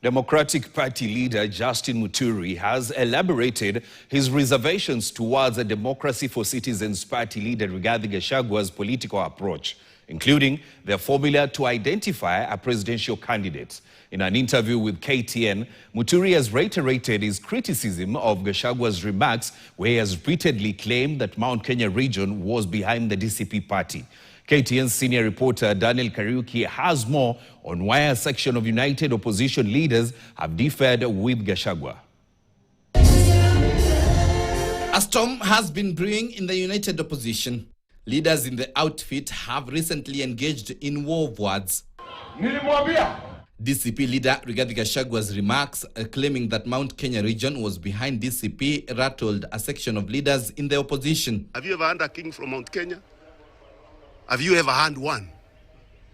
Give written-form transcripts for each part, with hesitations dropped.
Democratic Party leader Justin Muturi has elaborated his reservations towards a Democracy for Citizens Party leader Rigathi Gachagua's political approach, including their formula to identify a presidential candidate. In an interview with KTN, Muturi has reiterated his criticism of Gachagua's remarks, where he has repeatedly claimed that Mount Kenya region was behind the DCP party. KTN's senior reporter Daniel Kariuki has more on why a section of united opposition leaders have differed with Gachagua. A storm has been brewing in the united opposition. Leaders in the outfit have recently engaged in war of words. DCP leader Rigathi Gachagua's remarks claiming that Mount Kenya region was behind DCP rattled a section of leaders in the opposition. Have you ever had a king from Mount Kenya? Have you ever had one?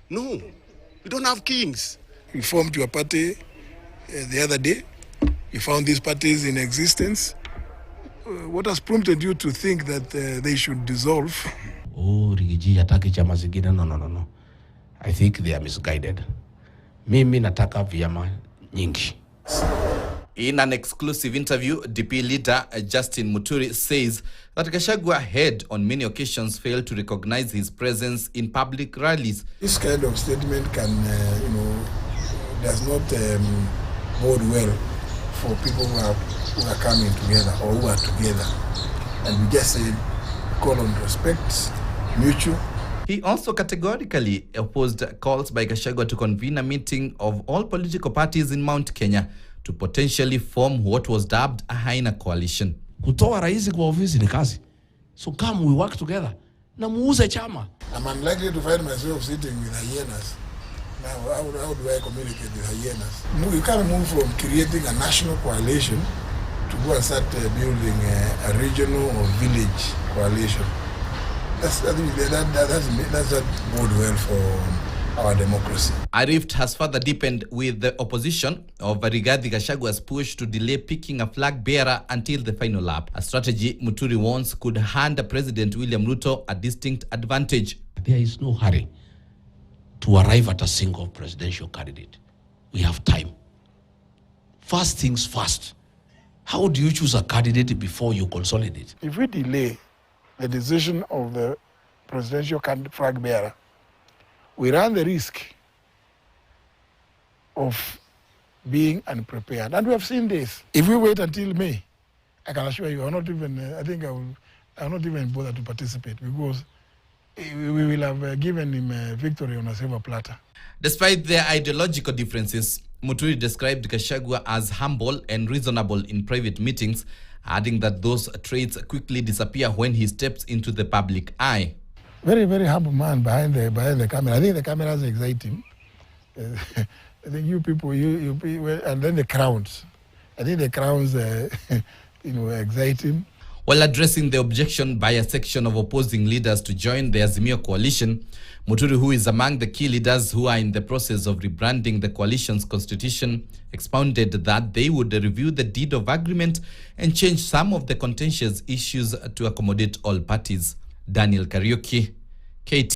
No, we don't have kings. You formed your party the other day. You found these parties in existence. What has prompted you to think that they should dissolve? Oh, Rigiji ataki chama zingine. No. I think they are misguided. Mimi nataka vyama nyingi. In an exclusive interview, DP leader Justin Muturi says that Gachagua had on many occasions failed to recognize his presence in public rallies. This kind of statement can, does not bode well for people who are coming together or who are together. And we just say, call on respect, mutual. He also categorically opposed calls by Gachagua to convene a meeting of all political parties in Mount Kenya to potentially form what was dubbed a hyena coalition. Kutoa rais kwa ofisi ni kazi. So come we work together. Na muuze chama. I'm unlikely to find myself sitting with hyenas. Now, how do I communicate with hyenas? No, you can't move from creating a national coalition to go and start building a regional or village coalition. That's not bode well for our democracy. A rift has further deepened with the opposition of Rigathi Gachagua's push to delay picking a flag bearer until the final lap, a strategy Muturi warns could hand President William Ruto a distinct advantage. There is no hurry to arrive at a single presidential candidate. We have time. First things first. How do you choose a candidate before you consolidate? If we delay the decision of the presidential flag bearer, we run the risk of being unprepared. And we have seen this. If we wait until May, I can assure you, I will not even bother to participate, because we will have given him a victory on a silver platter. Despite their ideological differences, Muturi described Gachagua as humble and reasonable in private meetings, adding that those traits quickly disappear when he steps into the public eye. Very, very humble man behind the camera. I think the cameras excite him. I think you people, and then the crowns. I think the crowns, excite him. While addressing the objection by a section of opposing leaders to join the Azimio coalition, Muturi, who is among the key leaders who are in the process of rebranding the coalition's constitution, expounded that they would review the deed of agreement and change some of the contentious issues to accommodate all parties. Daniel Kariuki, KT.